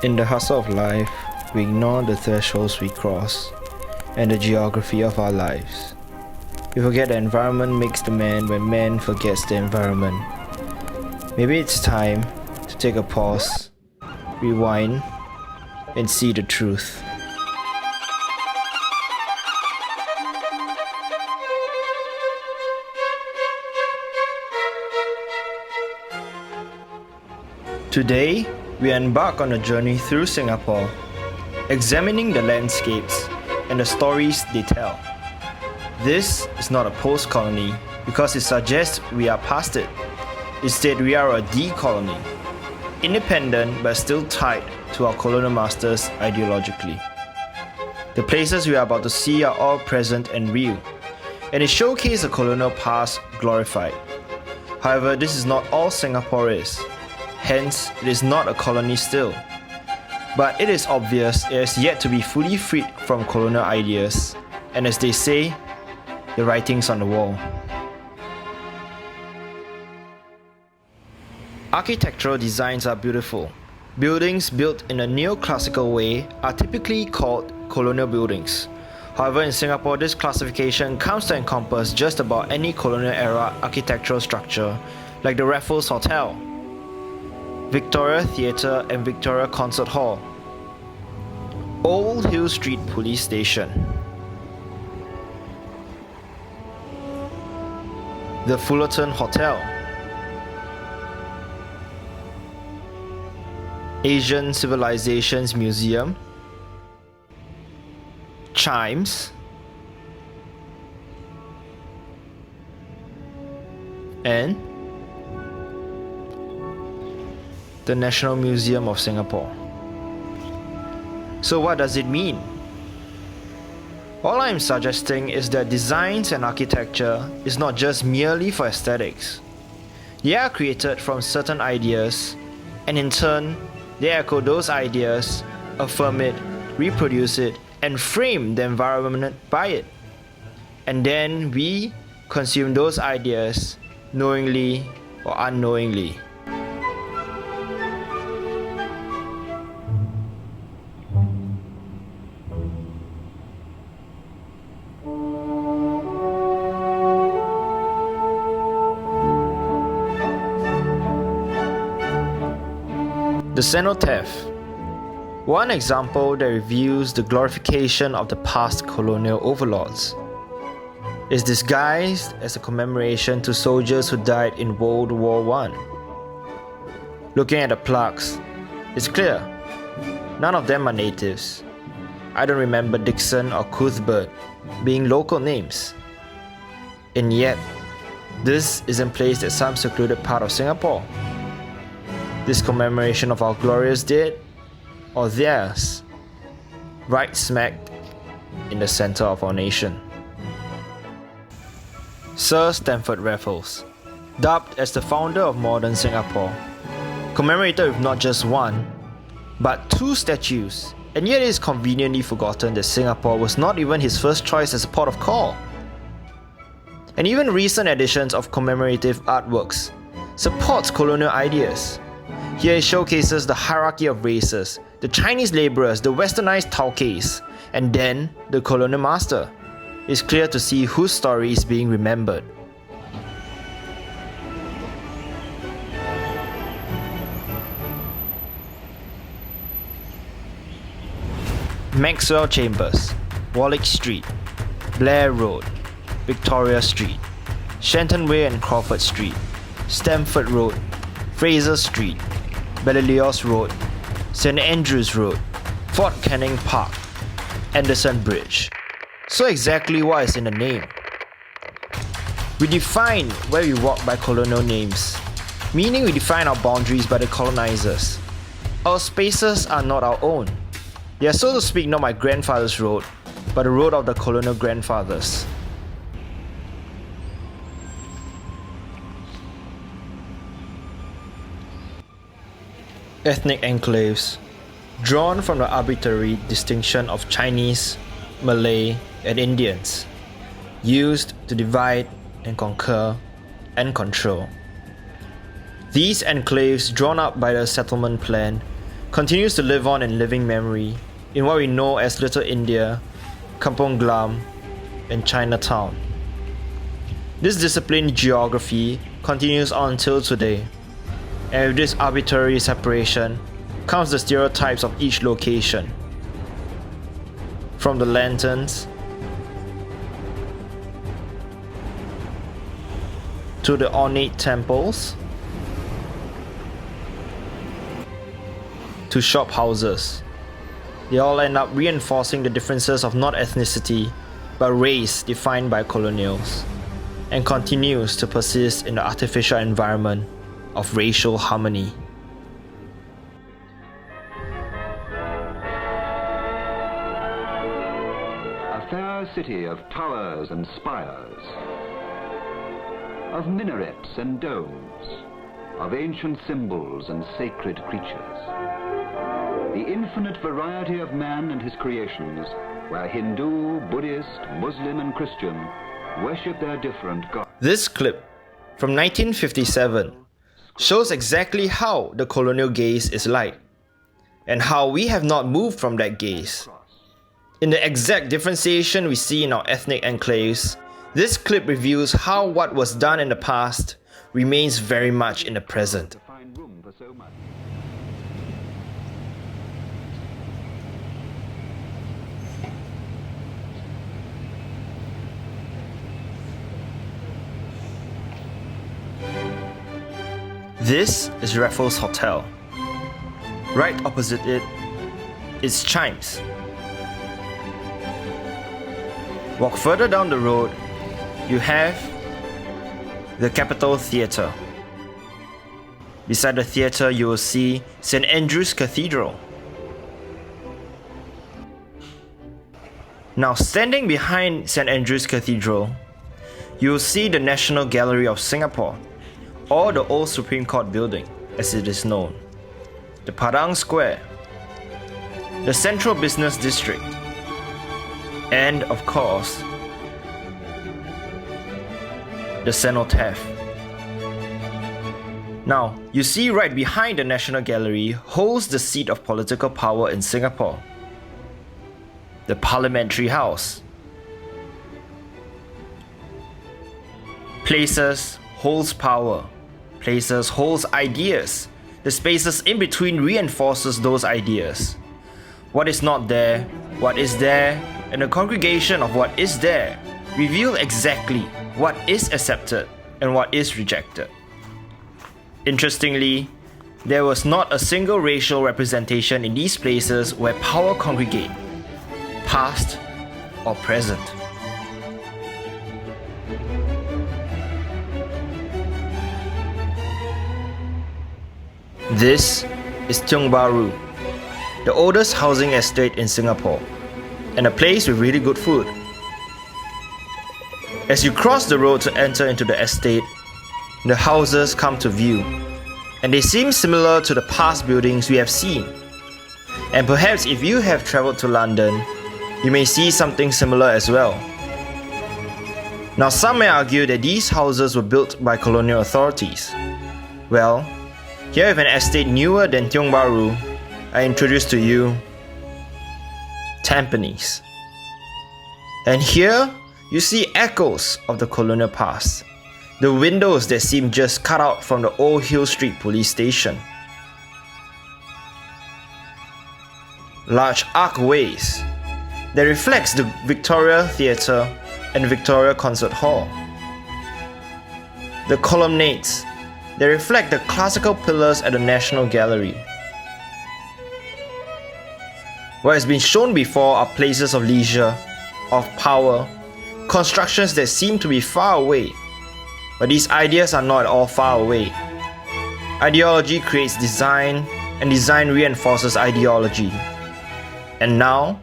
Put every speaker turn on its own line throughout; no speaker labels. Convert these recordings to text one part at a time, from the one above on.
In the hustle of life, we ignore the thresholds we cross and the geography of our lives. We forget the environment makes the man when man forgets the environment. Maybe it's time to take a pause, rewind, and see the truth. Today, we embark on a journey through Singapore, examining the landscapes and the stories they tell. This is not a post-colony because it suggests we are past it. Instead, we are a decolony, independent but still tied to our colonial masters ideologically. The places we are about to see are all present and real, and it showcases the colonial past glorified. However, this is not all Singapore is. Hence, it is not a colony still. But it is obvious it has yet to be fully freed from colonial ideas, and as they say, the writing's on the wall. Architectural designs are beautiful. Buildings built in a neoclassical way are typically called colonial buildings. However, in Singapore, this classification comes to encompass just about any colonial era architectural structure, like the Raffles Hotel, Victoria Theatre and Victoria Concert Hall, Old Hill Street Police Station, the Fullerton Hotel, Asian Civilizations Museum, Chimes, and the National Museum of Singapore. So what does it mean? All I am suggesting is that designs and architecture is not just merely for aesthetics. They are created from certain ideas, and in turn, they echo those ideas, affirm it, reproduce it, and frame the environment by it. And then we consume those ideas knowingly or unknowingly. The cenotaph. One example that reveals the glorification of the past colonial overlords is disguised as a commemoration to soldiers who died in World War I. Looking at the plaques, it's clear, none of them are natives. I don't remember Dixon or Cuthbert being local names. And yet, this isn't placed at some secluded part of Singapore. This commemoration of our glorious dead, or theirs, right smack in the center of our nation. Sir Stamford Raffles, dubbed as the founder of modern Singapore, commemorated with not just one, but two statues, and yet it is conveniently forgotten that Singapore was not even his first choice as a port of call. And even recent editions of commemorative artworks supports colonial ideas. Here it showcases the hierarchy of races, the Chinese labourers, the westernized Taukays, and then the colonial master. It's clear to see whose story is being remembered. Maxwell Chambers, Warwick Street, Blair Road, Victoria Street, Shenton Way and Crawford Street, Stamford Road, Fraser Street, Belilios Road, St Andrews Road, Fort Canning Park, Anderson Bridge. So exactly what is in the name? We define where we walk by colonial names, meaning we define our boundaries by the colonizers. Our spaces are not our own. They are, so to speak, not my grandfather's road, but the road of the colonial grandfathers. Ethnic enclaves, drawn from the arbitrary distinction of Chinese, Malay, and Indians, used to divide and conquer and control. These enclaves drawn up by the settlement plan continues to live on in living memory in what we know as Little India, Kampong Glam, and Chinatown. This disciplined geography continues on until today, and with this arbitrary separation comes the stereotypes of each location. From the lanterns to the ornate temples to shop houses, they all end up reinforcing the differences of not ethnicity but race defined by colonials, and continues to persist in the artificial environment of racial harmony.
A fair city of towers and spires, of minarets and domes, of ancient symbols and sacred creatures. The infinite variety of man and his creations, where Hindu, Buddhist, Muslim and Christian worship their different gods.
This clip from 1957 shows exactly how the colonial gaze is like, and how we have not moved from that gaze. In the exact differentiation we see in our ethnic enclaves, this clip reveals how what was done in the past remains very much in the present. This is Raffles Hotel. Right opposite it is Chimes. Walk further down the road, you have the Capitol Theatre. Beside the theatre, you will see St. Andrew's Cathedral. Now, standing behind St. Andrew's Cathedral, you will see the National Gallery of Singapore, or the old Supreme Court building, as it is known, the Padang Square, the Central Business District, and of course, the cenotaph. Now, you see right behind the National Gallery holds the seat of political power in Singapore, the Parliamentary House. Places holds power. Places holds ideas. The spaces in between reinforces those ideas. What is not there, what is there, and the congregation of what is there reveal exactly what is accepted and what is rejected. Interestingly, there was not a single racial representation in these places where power congregate, past or present. This is Tiong Bahru, the oldest housing estate in Singapore, and a place with really good food. As you cross the road to enter into the estate, the houses come to view, and they seem similar to the past buildings we have seen. And perhaps if you have travelled to London, you may see something similar as well. Now, some may argue that these houses were built by colonial authorities. Well, here we have an estate newer than Tiong Bahru. I introduce to you Tampines. And here you see echoes of the colonial past. The windows that seem just cut out from the old Hill Street police station. Large archways that reflects the Victoria Theatre and Victoria Concert Hall. The colonnades that reflect the classical pillars at the National Gallery. What has been shown before are places of leisure, of power, constructions that seem to be far away. But these ideas are not all far away. Ideology creates design, and design reinforces ideology. And now,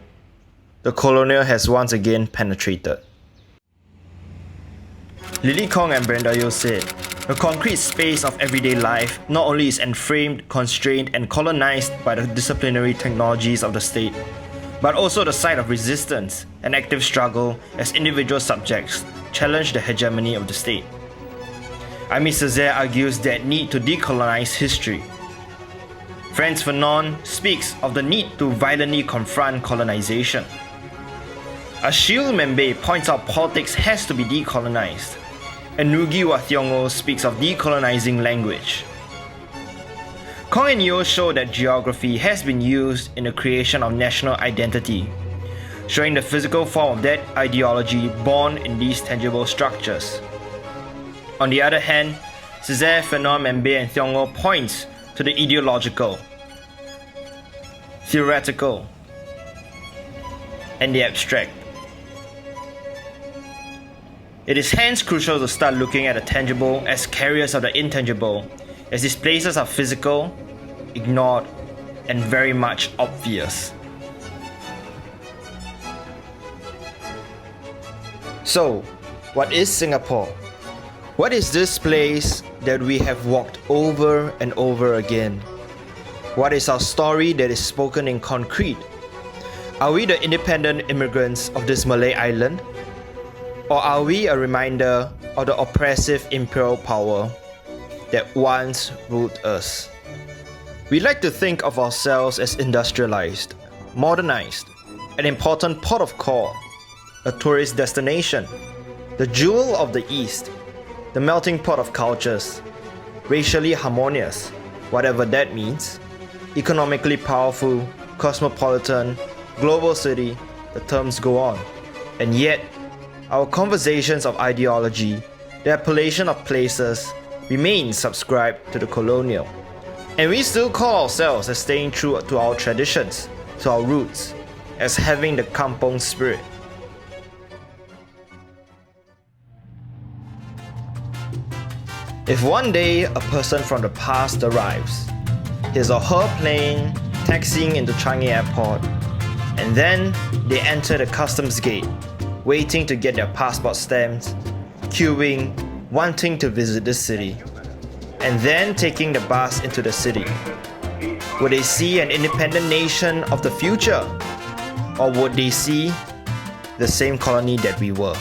the colonial has once again penetrated. Lily Kong and Brenda Yeo said, the concrete space of everyday life not only is enframed, constrained, and colonized by the disciplinary technologies of the state, but also the site of resistance and active struggle as individual subjects challenge the hegemony of the state. Ami Césaire argues that need to decolonize history. Frantz Fanon speaks of the need to violently confront colonization. Achille Mbembe points out politics has to be decolonized, and Ngugi wa Thiong'o speaks of decolonizing language. Kong and Yeo show that geography has been used in the creation of national identity, showing the physical form of that ideology born in these tangible structures. On the other hand, Césaire, Fanon, Mbembe and Thiong'o points to the ideological, theoretical, and the abstract. It is hence crucial to start looking at the tangible as carriers of the intangible, as these places are physical, ignored, and very much obvious. So, what is Singapore? What is this place that we have walked over and over again? What is our story that is spoken in concrete? Are we the independent immigrants of this Malay island? Or are we a reminder of the oppressive imperial power that once ruled us? We like to think of ourselves as industrialized, modernized, an important port of call, a tourist destination, the jewel of the East, the melting pot of cultures, racially harmonious, whatever that means, economically powerful, cosmopolitan, global city, the terms go on. And yet, our conversations of ideology, the appellation of places, remain subscribed to the colonial. And we still call ourselves as staying true to our traditions, to our roots, as having the kampong spirit. If one day a person from the past arrives, his or her plane taxiing into Changi Airport, and then they enter the customs gate, waiting to get their passport stamped, queuing, wanting to visit the city, and then taking the bus into the city. Would they see an independent nation of the future? Or would they see the same colony that we were?